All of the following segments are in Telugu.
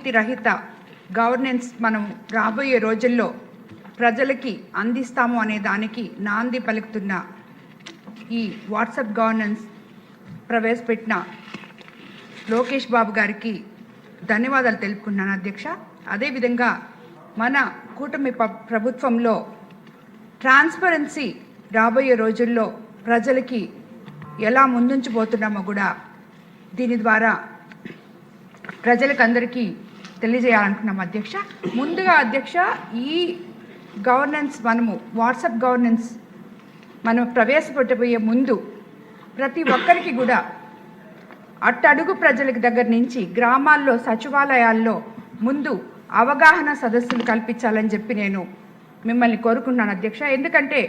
అవినీతి రహిత గవర్నెన్స్ మనం రాబోయే రోజుల్లో ప్రజలకి అందిస్తాము అనే దానికి నాంది పలుకుతున్న ఈ వాట్సాప్ గవర్నెన్స్ ప్రవేశపెట్టిన లోకేష్ బాబు గారికి ధన్యవాదాలు తెలుపుకున్నాను అధ్యక్ష. అదేవిధంగా మన కూటమి ప్రభుత్వంలో ట్రాన్స్పరెన్సీ రాబోయే రోజుల్లో ప్రజలకి ఎలా ముందుంచబోతున్నామో కూడా దీని ద్వారా ప్రజలకు అందరికీ తెలియజేయాలనుకున్నాం అధ్యక్ష. ముందుగా అధ్యక్ష, ఈ గవర్నెన్స్ మనము వాట్సాప్ గవర్నెన్స్ మనం ప్రవేశపెట్టబోయే ముందు ప్రతి ఒక్కరికి కూడా అట్టడుగు ప్రజలకు దగ్గర నుంచి గ్రామాల్లో సచివాలయాల్లో ముందు అవగాహన సదస్సులు కల్పించాలని చెప్పి నేను మిమ్మల్ని కోరుకున్నాను అధ్యక్ష. ఎందుకంటే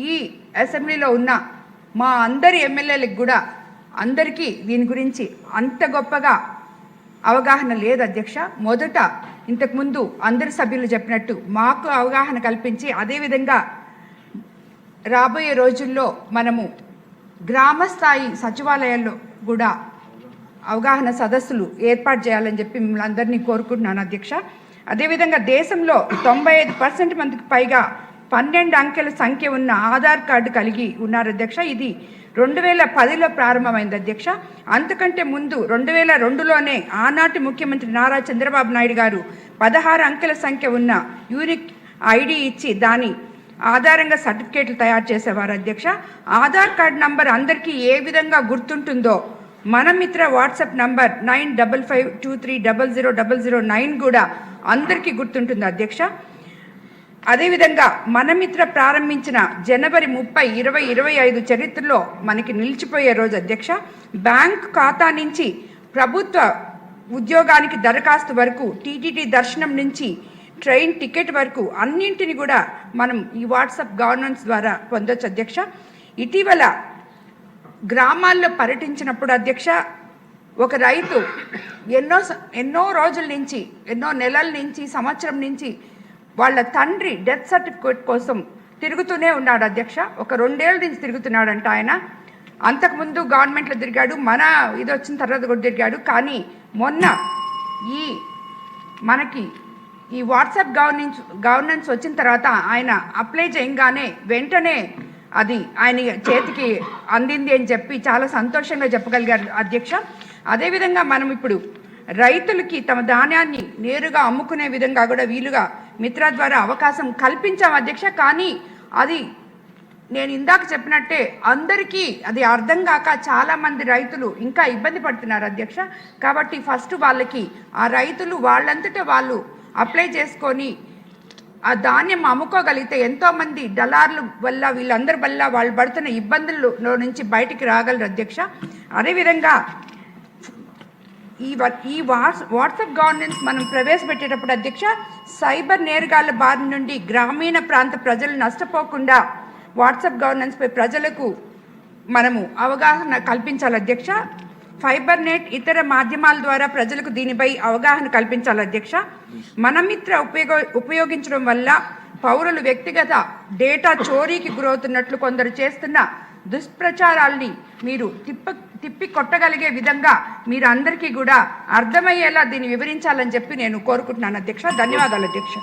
ఈ అసెంబ్లీలో ఉన్న మా అందరి ఎమ్మెల్యేలకు కూడా అందరికీ దీని గురించి అంత గొప్పగా అవగాహన లేదు అధ్యక్ష. మొదట ఇంతకుముందు అందరి సభ్యులు చెప్పినట్టు మాకు అవగాహన కల్పించి అదేవిధంగా రాబోయే రోజుల్లో మనము గ్రామస్థాయి సచివాలయాల్లో కూడా అవగాహన సదస్సులు ఏర్పాటు చేయాలని చెప్పి మిమ్మల్ని అందరినీ కోరుకుంటున్నాను అధ్యక్ష. అదేవిధంగా దేశంలో 95% మందికి పైగా 12 అంకెల సంఖ్య ఉన్న ఆధార్ కార్డు కలిగి ఉన్నారు అధ్యక్ష. ఇది 2010లో ప్రారంభమైంది అధ్యక్ష. అంతకంటే ముందు 2002లోనే ఆనాటి ముఖ్యమంత్రి నారా చంద్రబాబు నాయుడు గారు 16 అంకెల సంఖ్య ఉన్న యూనిక్ ఐడి ఇచ్చి దాని ఆధారంగా సర్టిఫికేట్లు తయారు చేసేవారు అధ్యక్ష. ఆధార్ కార్డు నంబర్ అందరికీ ఏ విధంగా గుర్తుంటుందో మన మిత్ర వాట్సాప్ నంబర్ 9552300009 కూడా అందరికీ గుర్తుంటుంది అధ్యక్ష. అదేవిధంగా మన మిత్ర ప్రారంభించిన జనవరి 30, 2025 చరిత్రలో మనకి నిలిచిపోయే రోజు అధ్యక్ష. బ్యాంక్ ఖాతా నుంచి ప్రభుత్వ ఉద్యోగానికి దరఖాస్తు వరకు, టీటీడీ దర్శనం నుంచి ట్రైన్ టికెట్ వరకు అన్నింటిని కూడా మనం ఈ వాట్సాప్ గవర్నెన్స్ ద్వారా పొందొచ్చు అధ్యక్ష. ఇటీవల గ్రామాల్లో పర్యటించినప్పుడు అధ్యక్ష, ఒక రైతు ఎన్నో రోజుల నుంచి, ఎన్నో నెలల నుంచి, సంవత్సరం నుంచి వాళ్ళ తండ్రి డెత్ సర్టిఫికేట్ కోసం తిరుగుతూనే ఉన్నాడు అధ్యక్ష. ఒక 2 ఏళ్ళ నుంచి తిరుగుతున్నాడంట ఆయన. అంతకుముందు గవర్నమెంట్లో తిరిగాడు, మన ఇది వచ్చిన తర్వాత కూడా తిరిగాడు. కానీ మొన్న మనకి ఈ వాట్సాప్ గవర్నెన్స్ వచ్చిన తర్వాత ఆయన అప్లై చేయగానే వెంటనే అది ఆయన చేతికి అందింది అని చెప్పి చాలా సంతోషంగా చెప్పగలిగారు అధ్యక్ష. అదేవిధంగా మనం ఇప్పుడు రైతులకి తమ ధాన్యాన్ని నేరుగా అమ్ముకునే విధంగా కూడా వీలుగా మిత్ర ద్వారా అవకాశం కల్పించాం అధ్యక్ష. కానీ అది నేను ఇందాక చెప్పినట్టే అందరికీ అది అర్థం కాక చాలామంది రైతులు ఇంకా ఇబ్బంది పడుతున్నారు అధ్యక్ష. కాబట్టి ఫస్ట్ వాళ్ళకి ఆ రైతులు వాళ్ళంతటా వాళ్ళు అప్లై చేసుకొని ఆ ధాన్యం అమ్ముకోగలిగితే ఎంతోమంది దళారుల వల్ల వీళ్ళందరి వల్ల వాళ్ళు పడుతున్న ఇబ్బందుల్లో నుంచి బయటికి రాగలరు అధ్యక్ష. అదేవిధంగా ఈ వాట్సాప్ గవర్నెన్స్ మనం ప్రవేశపెట్టేటప్పుడు అధ్యక్ష, సైబర్ నేరగాళ్ల బారి నుండి గ్రామీణ ప్రాంత ప్రజలు నష్టపోకుండా వాట్సాప్ గవర్నెన్స్పై ప్రజలకు మనము అవగాహన కల్పించాలి అధ్యక్ష. ఫైబర్ నెట్ ఇతర మాధ్యమాల ద్వారా ప్రజలకు దీనిపై అవగాహన కల్పించాలి అధ్యక్ష. మన మిత్ర ఉపయోగించడం వల్ల పౌరులు వ్యక్తిగత డేటా చోరీకి గురవుతున్నట్లు కొందరు చేస్తున్న దుష్ప్రచారాల్ని మీరు తిప్పి కొట్టగలిగే విధంగా మీరు అందరికీ కూడా అర్థమయ్యేలా దీన్ని వివరించాలని చెప్పి నేను కోరుకుంటున్నాను అధ్యక్ష. ధన్యవాదాలు అధ్యక్ష.